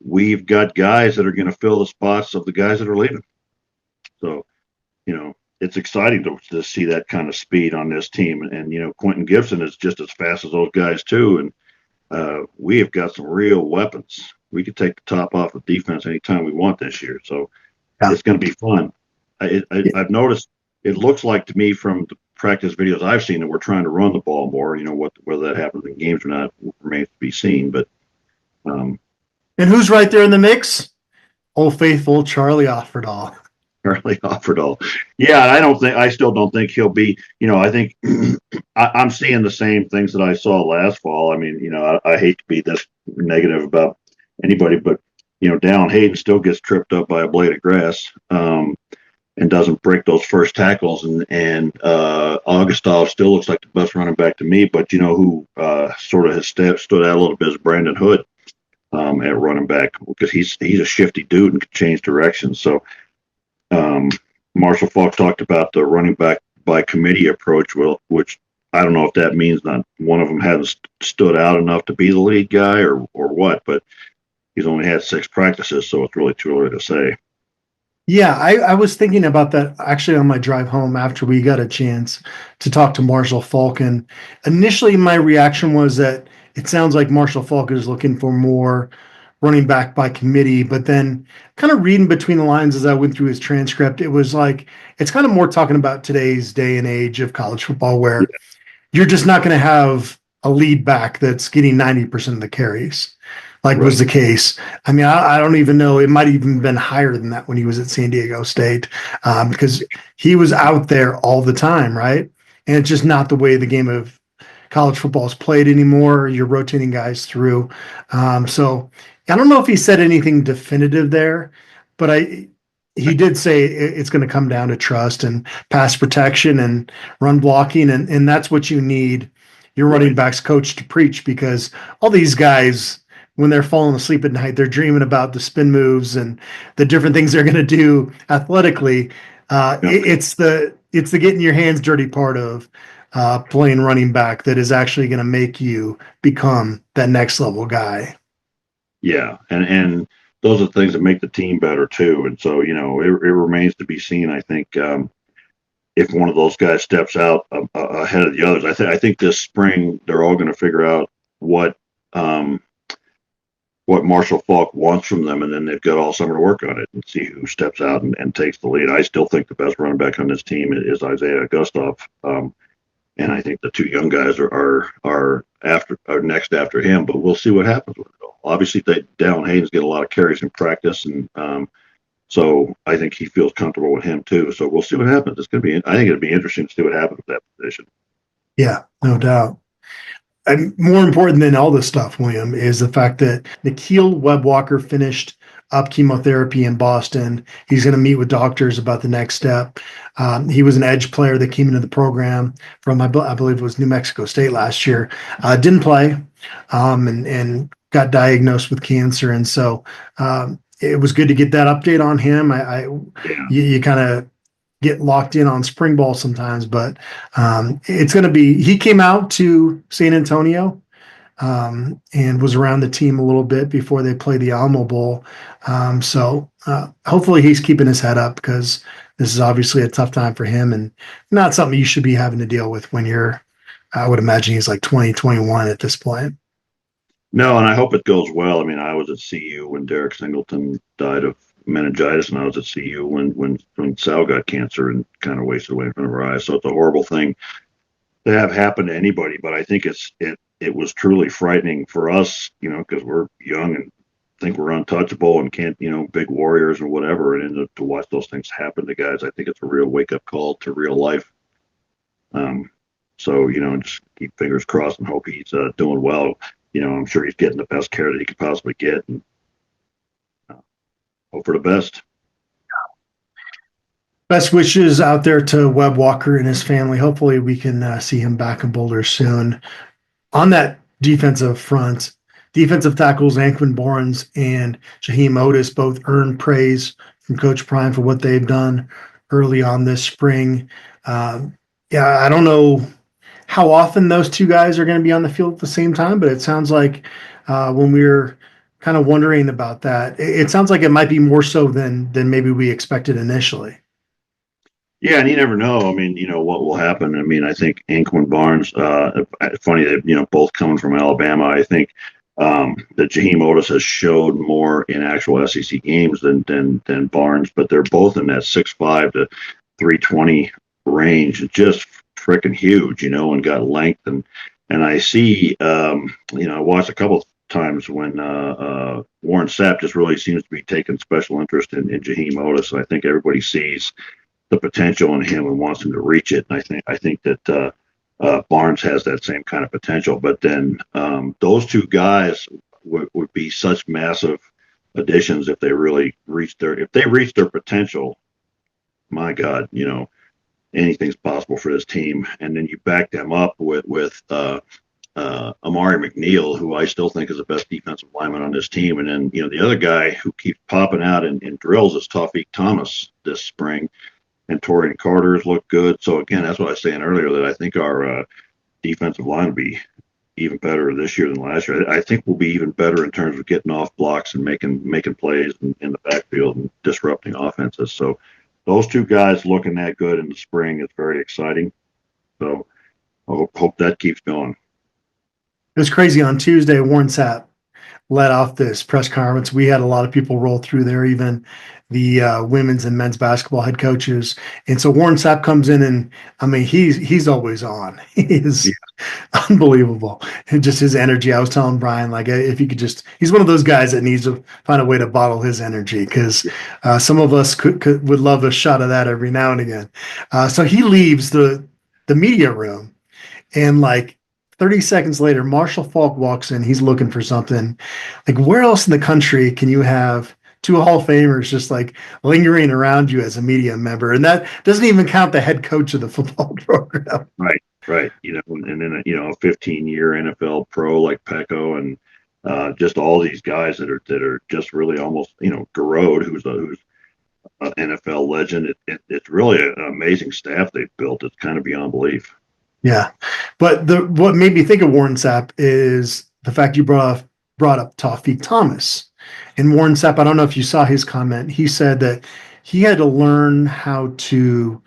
Speaker 2: we've got guys that are going to fill the spots of the guys that are leaving. So, it's exciting to see that kind of speed on this team. And Quentin Gibson is just as fast as those guys too. And we have got some real weapons. We could take the top off of defense anytime we want this year. So It's going to be fun. I've noticed it looks like to me from the practice videos I've seen that we're trying to run the ball more. Whether that happens in games or not remains to be seen. But
Speaker 1: and who's right there in the mix? Old faithful Charlie Offerdahl.
Speaker 2: Charlie Offerdahl. Yeah, I still don't think he'll be. I think I'm seeing the same things that I saw last fall. I hate to be this negative about anybody, but Dallin Hayden still gets tripped up by a blade of grass. And doesn't break those first tackles. And Augustov still looks like the best running back to me. But who sort of has stood out a little bit is Brandon Hood at running back, because he's a shifty dude and can change directions. So Marshall Falk talked about the running back by committee approach, which I don't know if that means not one of them hasn't stood out enough to be the lead guy or what, but he's only had 6 practices, so it's really too early to say.
Speaker 1: Yeah, I was thinking about that actually on my drive home after we got a chance to talk to Marshall Falk. And initially my reaction was that it sounds like Marshall Falk is looking for more running back by committee, but then kind of reading between the lines as I went through his transcript, it was like it's kind of more talking about today's day and age of college football where you're just not going to have a lead back that's getting 90% of the carries, like was the case. I mean, I don't even know. It might have even been higher than that when he was at San Diego State, because he was out there all the time, right? And it's just not the way the game of college football is played anymore. You're rotating guys through. So I don't know if he said anything definitive there, but he did say it's going to come down to trust and pass protection and run blocking. And that's what you need your running backs coach to preach, because all these guys, when they're falling asleep at night, they're dreaming about the spin moves and the different things they're going to do athletically. It's the getting your hands dirty part of playing running back that is actually going to make you become that next level guy.
Speaker 2: Yeah. And those are the things that make the team better too. And so, you know, it remains to be seen. I think if one of those guys steps out ahead of the others, I think this spring they're all going to figure out what Marshall Faulk wants from them, and then they've got all summer to work on it and see who steps out and takes the lead. I still think the best running back on this team is Isaiah Gustav, and I think the two young guys are next after him. But we'll see what happens with it all. Obviously, Dallin Hayden's get a lot of carries in practice, and so I think he feels comfortable with him too. So we'll see what happens. I think it'll be interesting to see what happens with that position.
Speaker 1: Yeah, no doubt. And more important than all this stuff, William, is the fact that Nikhil Webb-Walker finished up chemotherapy in Boston. He's going to meet with doctors about the next step. He was an edge player that came into the program from, I believe it was New Mexico State last year. Didn't play and got diagnosed with cancer. And so it was good to get that update on him. You kind of get locked in on spring ball sometimes, but it's going to be, he came out to San Antonio and was around the team a little bit before they play the Alamo Bowl. So hopefully he's keeping his head up, because this is obviously a tough time for him and not something you should be having to deal with when I would imagine he's like 20, 21 at this point.
Speaker 2: No, and I hope it goes well. I mean, I was at CU when Derek Singleton died of meningitis, and I was at CU when Sal got cancer and kind of wasted away in front of our eyes. So it's a horrible thing to have happen to anybody, but I think it was truly frightening for us, you know, because we're young and think we're untouchable and can't, you know, big warriors or whatever, and to watch those things happen to guys, I think it's a real wake-up call to real life. So, you know, just keep fingers crossed and hope he's doing well. You know, I'm sure he's getting the best care that he could possibly get, and hope for the best.
Speaker 1: Best wishes out there to Webb Walker and his family. Hopefully we can see him back in Boulder soon. On that defensive front, defensive tackles Anquan Barnes and Jaheim Otis both earned praise from Coach Prime for what they've done early on this spring. I don't know how often those two guys are going to be on the field at the same time, but it sounds like when we were kind of wondering about that, it sounds like it might be more so than maybe we expected initially.
Speaker 2: Yeah, and you never know. I mean, you know, what will happen. I mean, I think Anquan Barnes, funny that, you know, both coming from Alabama, I think that Jaheim Otis has showed more in actual SEC games than Barnes, but they're both in that 6'5" to 320 range, just freaking huge, you know, and got length. And I see, you know, I watched a couple of times when Warren Sapp just really seems to be taking special interest in Jaheim Otis. And I think everybody sees the potential in him and wants him to reach it. And I think that Barnes has that same kind of potential. But then those two guys would be such massive additions if they really reach their potential. My God, you know, anything's possible for this team. And then you back them up with Amari McNeil, who I still think is the best defensive lineman on this team. And then, you know, the other guy who keeps popping out in drills is Tawfiq Thomas this spring. And Torian Carter's looked good. So, again, that's what I was saying earlier, that I think our defensive line will be even better this year than last year. I think we'll be even better in terms of getting off blocks and making plays in the backfield and disrupting offenses. So those two guys looking that good in the spring is very exciting. So I hope that keeps going.
Speaker 1: It was crazy. On Tuesday, Warren Sapp led off this press conference. We had a lot of people roll through there, even the women's and men's basketball head coaches. And so Warren Sapp comes in, and I mean, he's always on. He is unbelievable. And just his energy. I was telling Brian, like, if he could just, he's one of those guys that needs to find a way to bottle his energy, because some of us would love a shot of that every now and again. So he leaves the media room, and like 30 seconds later, Marshall Falk walks in. He's looking for something. Like, where else in the country can you have two Hall of Famers just like lingering around you as a media member? And that doesn't even count the head coach of the football program.
Speaker 2: Right. You know, and then, you know, a 15-year NFL pro like Pecco, and just all these guys that are just really almost, you know, Garrod, who's an NFL legend. It's really an amazing staff they've built. It's kind of beyond belief.
Speaker 1: Yeah. But what made me think of Warren Sapp is the fact you brought up Tawfiq Thomas. And Warren Sapp, I don't know if you saw his comment. He said that he had to learn how to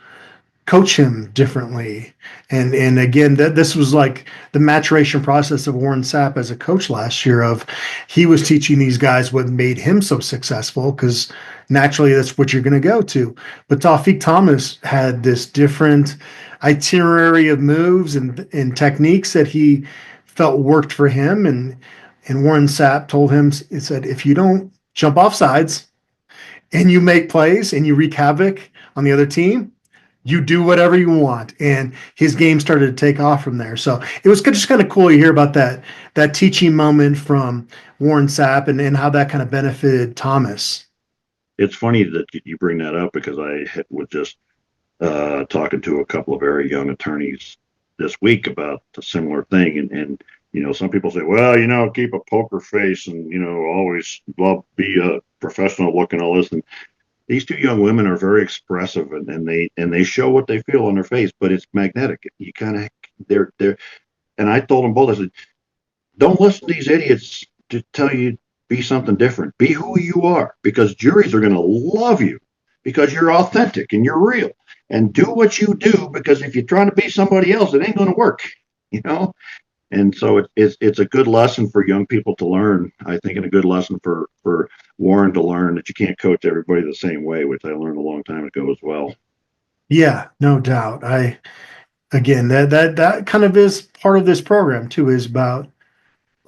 Speaker 1: coach him differently. And again, this was like the maturation process of Warren Sapp as a coach last year. Of he was teaching these guys what made him so successful, because naturally that's what you're going to go to. But Tawfiq Thomas had this different itinerary of moves and techniques that he felt worked for him. And Warren Sapp told him, he said, if you don't jump off sides and you make plays and you wreak havoc on the other team, you do whatever you want. And his game started to take off from there. So it was just kind of cool to hear about that teaching moment from Warren Sapp and how that kind of benefited Thomas.
Speaker 2: It's funny that you bring that up, because I was just talking to a couple of very young attorneys this week about a similar thing. And you know, some people say, well, you know, keep a poker face and, you know, always be a professional look and all this. And these two young women are very expressive, and they show what they feel on their face, but it's magnetic. You kind of, they're, and I told them both, I said, don't listen to these idiots to tell you be something different. Be who you are, because juries are going to love you because you're authentic and you're real. And do what you do, because if you're trying to be somebody else, it ain't going to work, you know? And so it's a good lesson for young people to learn, I think, and a good lesson for Warren to learn, that you can't coach everybody the same way, which I learned a long time ago as well.
Speaker 1: Yeah, no doubt. Again, that kind of is part of this program too, is about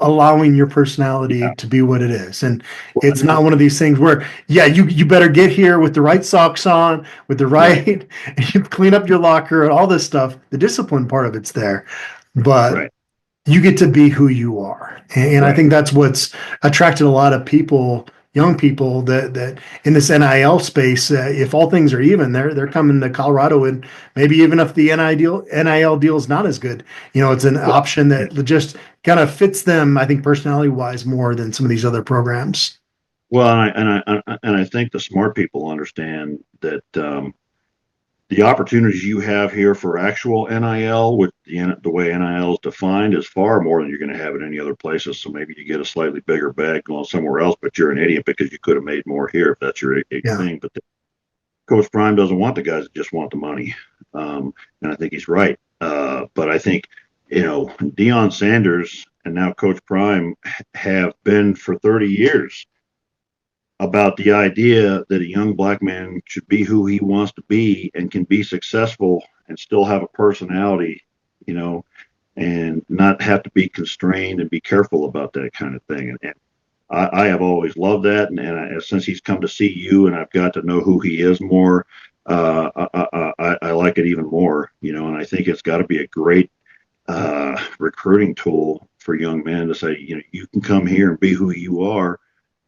Speaker 1: allowing your personality to be what it is. And it's not one of these things where, you better get here with the right socks on, with the right, and you clean up your locker and all this stuff. The discipline part of it's there, but you get to be who you are. And I think that's what's attracted a lot of people, young people that in this NIL space, if all things are even, they're coming to Colorado. And maybe even if the NIL deal is not as good, you know, it's an option that just kind of fits them, I think, personality wise, more than some of these other programs.
Speaker 2: Well, and I think the smart people understand that the opportunities you have here for actual NIL, with the way NIL is defined, is far more than you're going to have in any other places. So maybe you get a slightly bigger bag going somewhere else, but you're an idiot because you could have made more here if that's your thing. But Coach Prime doesn't want the guys that just want the money, and I think he's right. But I think, you know, Deion Sanders and now Coach Prime have been for 30 years about the idea that a young black man should be who he wants to be and can be successful and still have a personality, you know, and not have to be constrained, and be careful about that kind of thing. And I have always loved that. And since he's come to see you and I've got to know who he is more, I like it even more, you know, and I think it's got to be a great recruiting tool for young men to say, you know, you can come here and be who you are.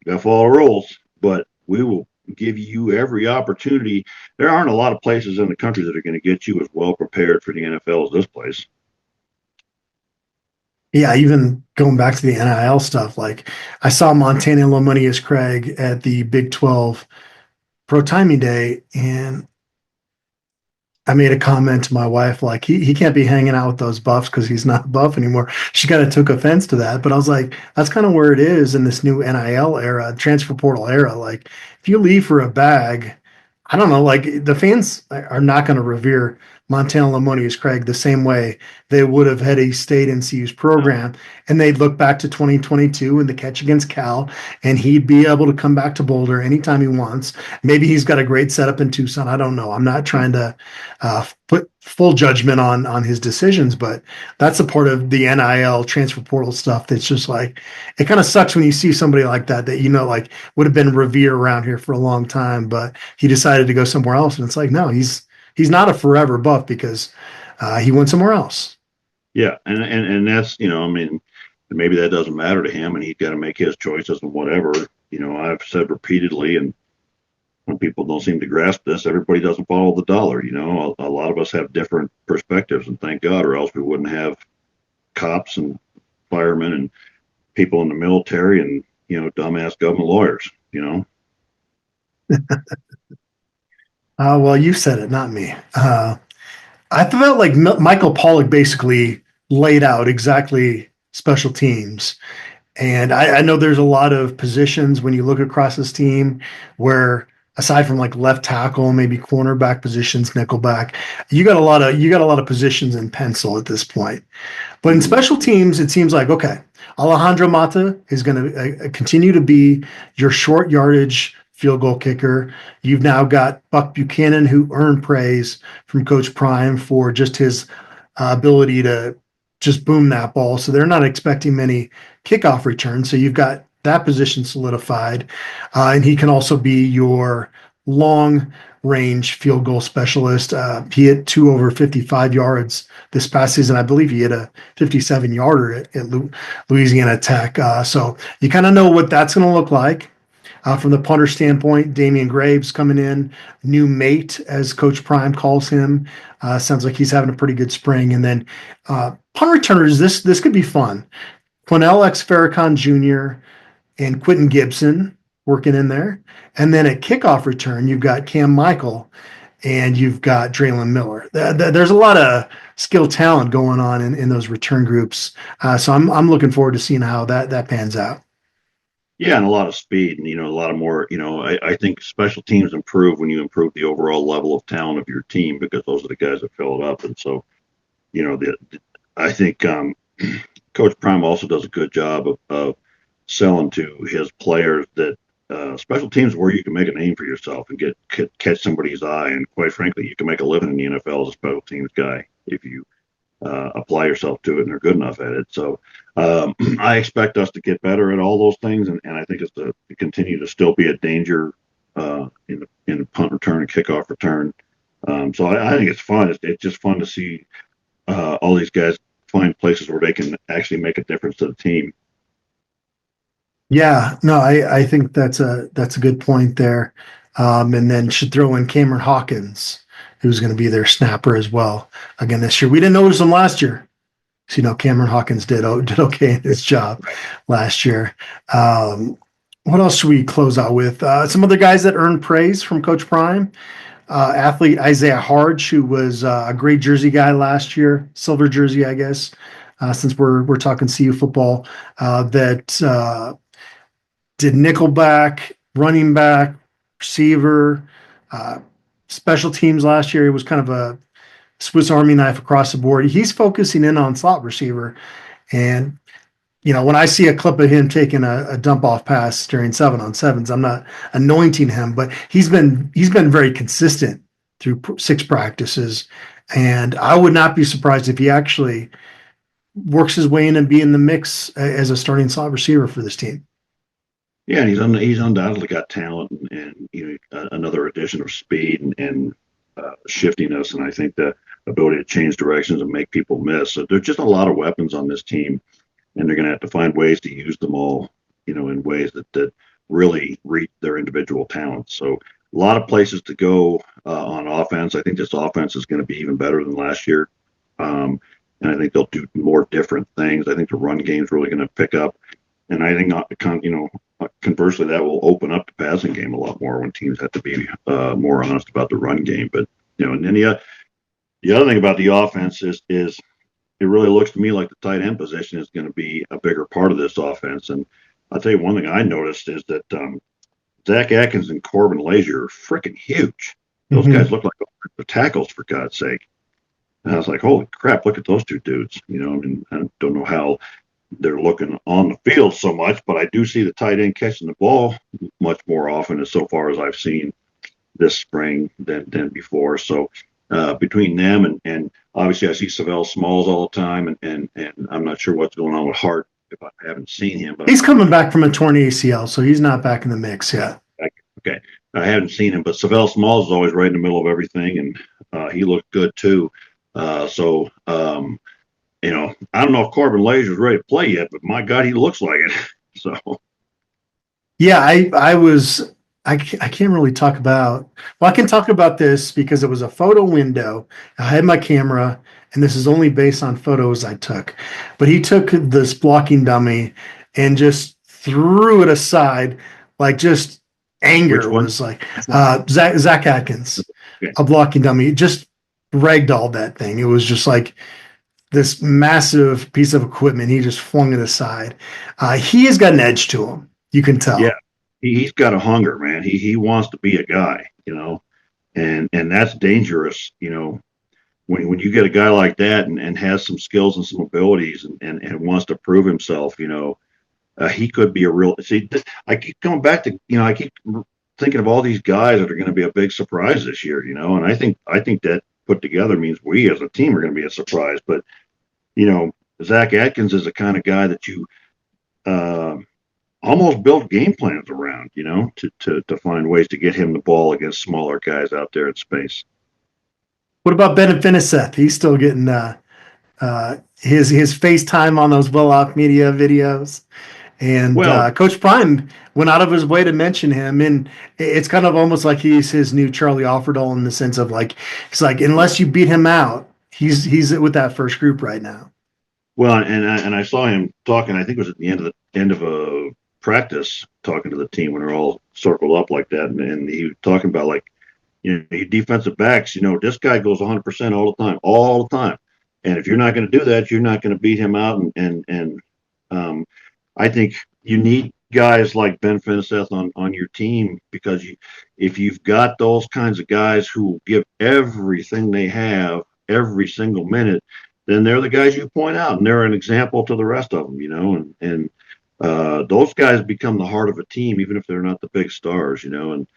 Speaker 2: You got to follow the rules, but we will give you every opportunity. There aren't a lot of places in the country that are going to get you as well prepared for the NFL as this place.
Speaker 1: Yeah, even going back to the NIL stuff, like I saw Montana Lomonius Craig at the Big 12 Pro Timing Day, and I made a comment to my wife, like, he can't be hanging out with those buffs because he's not buff anymore. She kind of took offense to that, but I was like, that's kind of where it is in this new NIL era, transfer portal era. Like, if you leave for a bag, I don't know, like the fans are not going to revere Montana Lemonious Craig the same way they would have had he stayed in CU's program. And they'd look back to 2022 and the catch against Cal, and he'd be able to come back to Boulder anytime he wants. Maybe he's got a great setup in Tucson. I don't know. I'm not trying to put full judgment on his decisions, but that's a part of the NIL transfer portal stuff that's just like, it kind of sucks when you see somebody like that like would have been revered around here for a long time, but he decided to go somewhere else. And it's like, no, he's not a forever Buff because he went somewhere else.
Speaker 2: Yeah. And that's, maybe that doesn't matter to him and he's got to make his choices and whatever. I've said repeatedly, and when people don't seem to grasp this, everybody doesn't follow the dollar. A lot of us have different perspectives, and thank God, or else we wouldn't have cops and firemen and people in the military and, dumbass government lawyers,
Speaker 1: Well, you said it, not me. I felt like Michael Pollock basically laid out exactly special teams. And I know there's a lot of positions when you look across this team where, aside from like left tackle, maybe cornerback positions, nickelback, you got a lot of positions in pencil at this point. But in special teams, it seems like, okay, Alejandro Mata is going to continue to be your short yardage field goal kicker. You've now got Buck Buchanan, who earned praise from Coach Prime for just his ability to just boom that ball. So they're not expecting many kickoff returns. So you've got that position solidified. And he can also be your long range field goal specialist. He hit 2 over 55 yards this past season. I believe he hit a 57 yarder at Louisiana Tech. So you kind of know what that's going to look like. From the punter standpoint, Damian Graves coming in, new mate, as Coach Prime calls him. Sounds like he's having a pretty good spring. And then punt returners, this could be fun. Quinnell X. Farrakhan Jr. and Quentin Gibson working in there. And then at kickoff return, you've got Cam Michael and you've got Draylon Miller. There's a lot of skill talent going on in those return groups. So I'm looking forward to seeing how that pans out.
Speaker 2: Yeah, and a lot of speed and, a lot of more, I think special teams improve when you improve the overall level of talent of your team, because those are the guys that fill it up. And so, I think Coach Prime also does a good job of selling to his players that special teams where you can make a name for yourself and catch somebody's eye. And quite frankly, you can make a living in the NFL as a special teams guy if you apply yourself to it and they're good enough at it. So I expect us to get better at all those things, and I think it's to continue to still be a danger in the punt return and kickoff return. So I think it's fun. It's just fun to see all these guys find places where they can actually make a difference to the team.
Speaker 1: Yeah, no, I think that's a good point there. And then should throw in Cameron Hawkins, who's going to be their snapper as well again this year. We didn't notice him last year. So, Cameron Hawkins did okay in his job last year. What else should we close out with? Some other guys that earned praise from Coach Prime. Athlete Isaiah Harge, who was a great jersey guy last year, silver jersey, I guess, since we're talking CU football, that did nickelback, running back, receiver, special teams last year. He was kind of a Swiss Army knife across the board. He's focusing in on slot receiver. And, when I see a clip of him taking a dump off pass during 7-on-7s, I'm not anointing him, but he's been very consistent through 6 practices. And I would not be surprised if he actually works his way in and be in the mix as a starting slot receiver for this team.
Speaker 2: Yeah, and he's undoubtedly got talent and another addition of speed and shiftiness, and I think the ability to change directions and make people miss. So there's just a lot of weapons on this team, and they're going to have to find ways to use them all, in ways that really reach their individual talents. So a lot of places to go on offense. I think this offense is going to be even better than last year, and I think they'll do more different things. I think the run game is really going to pick up, and I think conversely, that will open up the passing game a lot more when teams have to be more honest about the run game. But and then the other thing about the offense is it really looks to me like the tight end position is going to be a bigger part of this offense. And I'll tell you one thing I noticed is that Zach Atkins and Corbin Lazier are freaking huge. Those guys look like tackles, for God's sake. And I was like, holy crap, look at those two dudes. I mean, I don't know how they're looking on the field so much, but I do see the tight end catching the ball much more often, as so far as I've seen this spring than before. So between them and obviously I see Savell Smalls all the time, and I'm not sure what's going on with Hart if I haven't seen him. But
Speaker 1: he's coming back from a torn ACL, so he's not back in the mix yet.
Speaker 2: Okay, I haven't seen him, but Savell Smalls is always right in the middle of everything, and he looked good too. I don't know if Corbin Lazer's ready to play yet, but my God, he looks like it. So,
Speaker 1: yeah, I can't really talk about, well, I can talk about this because it was a photo window. I had my camera, and this is only based on photos I took. But he took this blocking dummy and just threw it aside, like just anger was like Zach Atkins,
Speaker 2: okay.
Speaker 1: A blocking dummy, just ragdolled that thing. It was just like this massive piece of equipment. He just flung it aside. He has got an edge to him. You can tell.
Speaker 2: Yeah. He's got a hunger, man. He wants to be a guy, and that's dangerous, when you get a guy like that and has some skills and some abilities and wants to prove himself, he could be a real. See, I keep coming back to, I keep thinking of all these guys that are going to be a big surprise this year, and I think that put together means we as a team are going to be a surprise. But Zach Atkins is the kind of guy that you almost build game plans around, to find ways to get him the ball against smaller guys out there in space.
Speaker 1: What about Ben Finiseth? He's still getting his FaceTime on those well-off media videos. And Coach Prime went out of his way to mention him, and it's kind of almost like he's his new Charlie Offerdahl in the sense of like, he's like, unless you beat him out, he's with that first group right now.
Speaker 2: Well, and I saw him talking. I think it was at the end of a practice, talking to the team when they're all circled up like that, and he was talking about like, defensive backs. This guy goes 100% all the time, and if you're not going to do that, you're not going to beat him out. And I think you need guys like Ben Finiseth on your team, because if you've got those kinds of guys who will give everything they have every single minute, then they're the guys you point out, and they're an example to the rest of them, and those guys become the heart of a team, even if they're not the big stars, and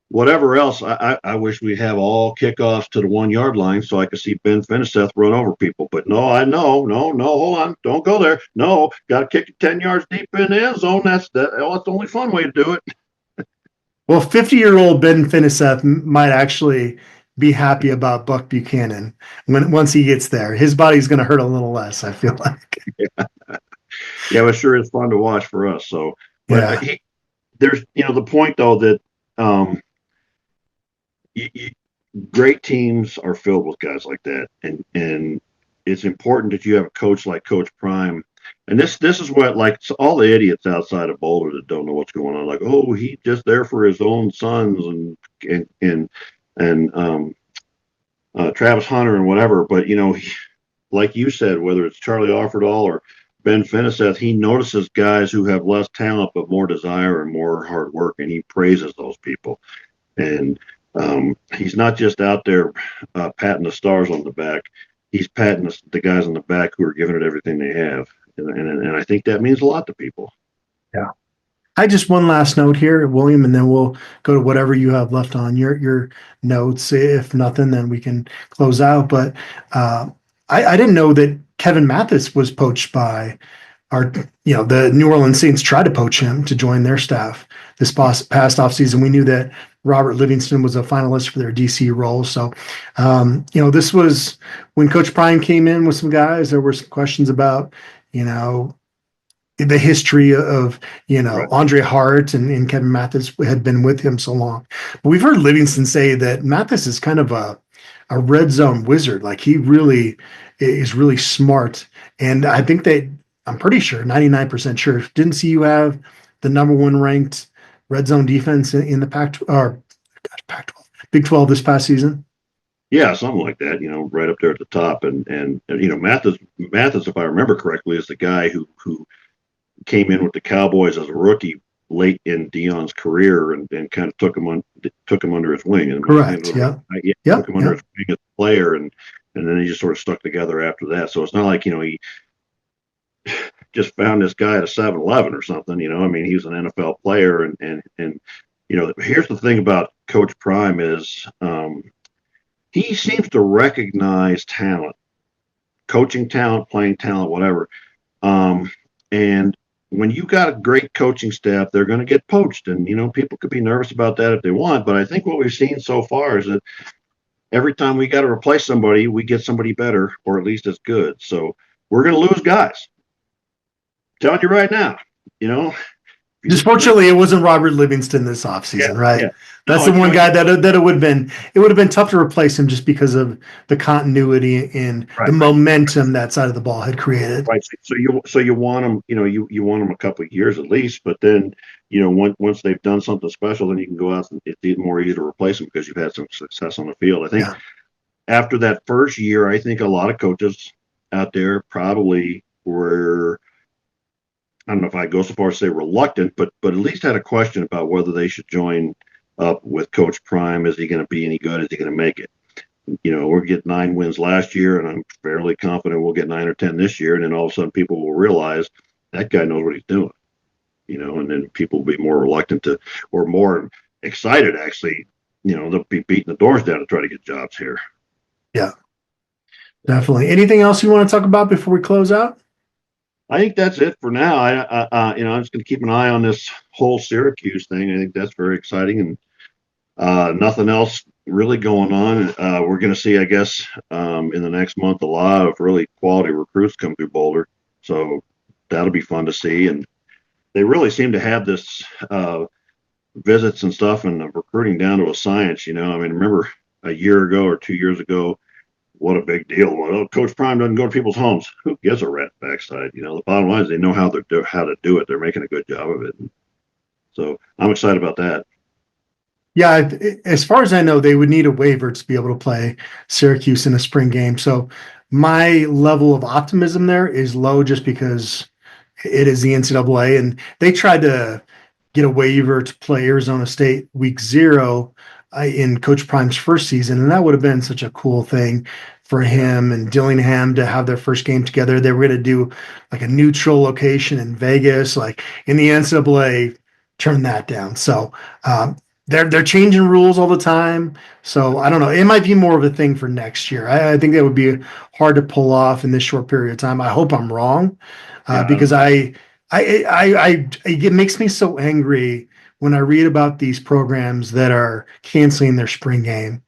Speaker 2: whatever else, I wish we have all kickoffs to the 1 yard line so I could see Ben Finiseth run over people. But no, hold on, don't go there. No, got to kick it 10 yards deep in the end zone. That's the only fun way to do it.
Speaker 1: Well, 50-year-old Ben Finiseth might actually be happy about Buck Buchanan once he gets there. His body's going to hurt a little less, I feel like.
Speaker 2: Yeah, it sure is fun to watch for us. So, but yeah. There's the point though that great teams are filled with guys like that, and it's important that you have a coach like Coach Prime. And this is what, like, so all the idiots outside of Boulder that don't know what's going on, like, oh, he's just there for his own sons and Travis Hunter and whatever. But like you said, whether it's Charlie Offerdahl or Ben Finiseth, he notices guys who have less talent but more desire and more hard work, and he praises those people. And he's not just out there patting the stars on the back. He's patting the guys on the back who are giving it everything they have. And I think that means a lot to people.
Speaker 1: Yeah. I just one last note here, William, and then we'll go to whatever you have left on your notes. If nothing, then we can close out. But I didn't know that Kevin Mathis was poached by the New Orleans Saints tried to poach him to join their staff this past offseason. We knew that Robert Livingston was a finalist for their DC role. So, this was when Coach Prime came in with some guys. There were some questions about, the history of, right. Andre Hart and Kevin Mathis had been with him so long. But we've heard Livingston say that Mathis is kind of a red zone wizard. Like, he really is really smart. And I think I'm pretty sure, 99% sure, didn't see you have the number one ranked red zone defense in the Pac-12, Big 12 this past season?
Speaker 2: Yeah, something like that, right up there at the top. And Mathis, if I remember correctly, is the guy who came in with the Cowboys as a rookie late in Dion's career and kind of took him under his wing. And
Speaker 1: Correct. Yeah.
Speaker 2: took him under his wing as a player, and then he just sort of stuck together after that. So it's not like he just found this guy at a 7-Eleven or something. I mean, he was an NFL player, and here's the thing about Coach Prime is he seems to recognize talent, coaching talent, playing talent, whatever. And when you got a great coaching staff, they're going to get poached. And, people could be nervous about that if they want. But I think what we've seen so far is that every time we got to replace somebody, we get somebody better or at least as good. So we're going to lose guys. I'm telling you right now,
Speaker 1: Just fortunately, it wasn't Robert Livingston this offseason, right?
Speaker 2: Yeah.
Speaker 1: That's the one guy that it would have been tough to replace him just because of the continuity and the momentum that side of the ball had created.
Speaker 2: Right. So you want them, you want them a couple of years at least, but then, once they've done something special, then you can go out and it's more easy to replace them because you've had some success on the field. I think after that first year, I think a lot of coaches out there probably were, I don't know if I go so far as to say reluctant, but at least had a question about whether they should join up with Coach Prime. Is he going to be any good? Is he going to make it? We're getting 9 wins last year, and I'm fairly confident we'll get 9 or 10 this year. And then all of a sudden people will realize that guy knows what he's doing, and then people will be more reluctant to, or more excited, actually, they'll be beating the doors down to try to get jobs here.
Speaker 1: Yeah, definitely. Anything else you want to talk about before we close out?
Speaker 2: I think that's it for now. I'm just going to keep an eye on this whole Syracuse thing. I think that's very exciting, and nothing else really going on. We're going to see, I guess, in the next month, a lot of really quality recruits come through Boulder. So that'll be fun to see. And they really seem to have this visits and stuff and the recruiting down to a science. Remember a year ago or 2 years ago, what a big deal. Well, Coach Prime doesn't go to people's homes. Who gives a rat backside? The bottom line is they know how to do it. They're making a good job of it. So I'm excited about that.
Speaker 1: Yeah, as far as I know, they would need a waiver to be able to play Syracuse in a spring game. So my level of optimism there is low just because it is the NCAA, and they tried to get a waiver to play Arizona State week 0 in Coach Prime's first season, and that would have been such a cool thing for him and Dillingham to have their first game together. They were going to do like a neutral location in Vegas, like in the NCAA, turned that down. So they're changing rules all the time. So I don't know. It might be more of a thing for next year. I think that would be hard to pull off in this short period of time. I hope I'm wrong because it makes me so angry when I read about these programs that are canceling their spring game.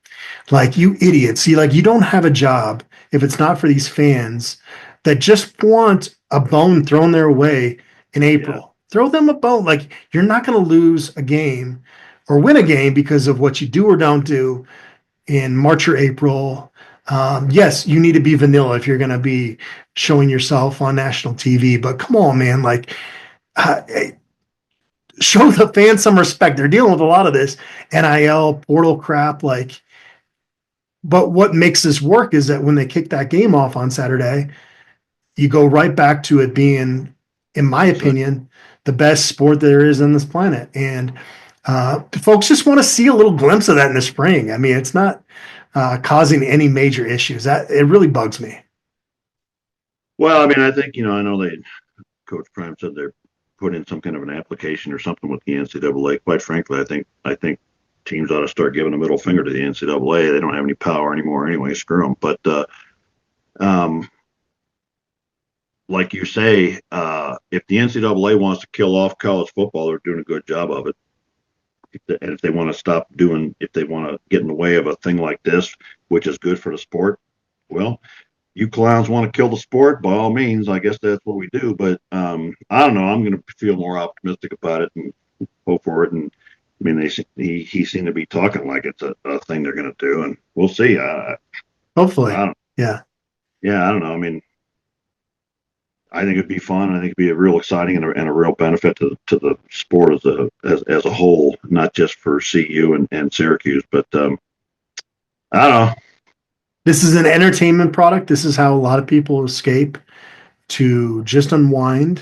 Speaker 1: Like, you idiots. You don't have a job if it's not for these fans that just want a bone thrown their way in April. Yeah. Throw them a bone. Like, you're not going to lose a game or win a game because of what you do or don't do in March or April. Yes, you need to be vanilla if you're going to be showing yourself on national TV, but come on, man. Show the fans some respect. They're dealing with a lot of this NIL portal crap. But what makes this work is that when they kick that game off on Saturday, you go right back to it being, in my opinion, the best sport there is on this planet. And folks just want to see a little glimpse of that in the spring. I mean, it's not causing any major issues. It really bugs me.
Speaker 2: Well, I mean, I think, I know Coach Prime said they're put in some kind of an application or something with the NCAA. Quite frankly, I think teams ought to start giving a middle finger to the NCAA. They don't have any power anymore anyway. Screw them. But like you say, if the NCAA wants to kill off college football, they're doing a good job of it. And if they want to get in the way of a thing like this, which is good for the sport, well, you clowns want to kill the sport, by all means. I guess that's what we do. But I don't know. I'm going to feel more optimistic about it and hope for it. And I mean, he seemed to be talking like it's a thing they're going to do, and we'll see.
Speaker 1: Hopefully,
Speaker 2: yeah. I don't know. I mean, I think it'd be fun. I think it'd be a real exciting and a real benefit to the sport as a whole, not just for CU and Syracuse. But I don't know.
Speaker 1: This is an entertainment product. This is how a lot of people escape to just unwind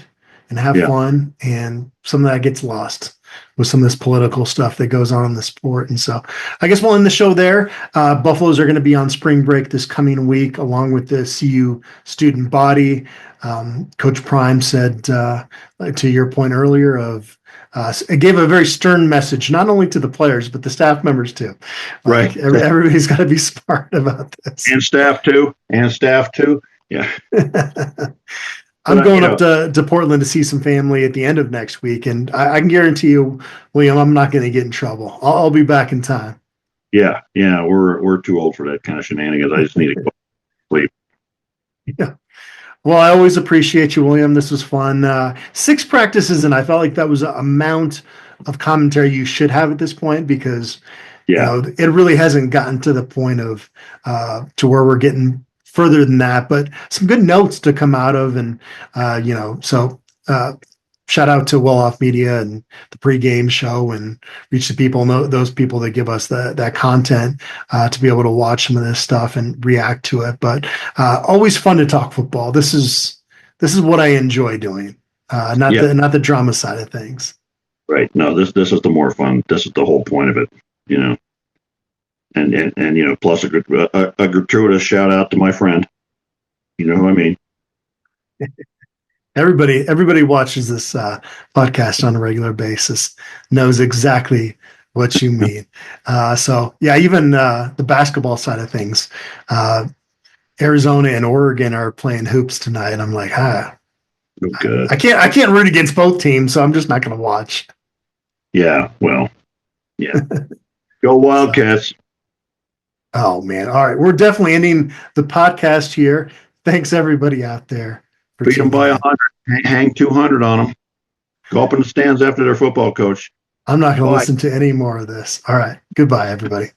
Speaker 1: and have fun. And some of that gets lost with some of this political stuff that goes on in the sport. And so I guess we'll end the show there. Buffaloes are going to be on spring break this coming week, along with the CU student body. Coach Prime said, to your point earlier, it gave a very stern message, not only to the players, but the staff members too.
Speaker 2: Right.
Speaker 1: Everybody's got to be smart about this.
Speaker 2: And staff too. Yeah.
Speaker 1: I'm going up to Portland to see some family at the end of next week, and I can guarantee you, William, I'm not going to get in trouble. I'll be back in time.
Speaker 2: Yeah, we're too old for that kind of shenanigans. I just need to go sleep.
Speaker 1: Yeah. Well, I always appreciate you, William. This was fun. 6 practices, and I felt like that was an amount of commentary you should have at this point, because it really hasn't gotten to the point of to where we're getting further than that, but some good notes to come out of. And, so shout out to Well Off Media and the pregame show, and reach the people, those people that give us that content to be able to watch some of this stuff and react to it. But always fun to talk football. This is what I enjoy doing, not the drama side of things. Right.
Speaker 2: No, this is the more fun. This is the whole point of it, And plus a gratuitous shout out to my friend. You know who I mean?
Speaker 1: Everybody watches this podcast on a regular basis, knows exactly what you mean. Even the basketball side of things, Arizona and Oregon are playing hoops tonight. I'm like,
Speaker 2: good.
Speaker 1: I can't root against both teams, so I'm just not going to watch.
Speaker 2: Yeah, well, yeah. Go Wildcats.
Speaker 1: Oh, man. All right. We're definitely ending the podcast here. Thanks, everybody out there.
Speaker 2: Beat them by 100. Hang 200 on them. Go up in the stands after their football coach.
Speaker 1: I'm not going to listen to any more of this. All right. Goodbye, everybody.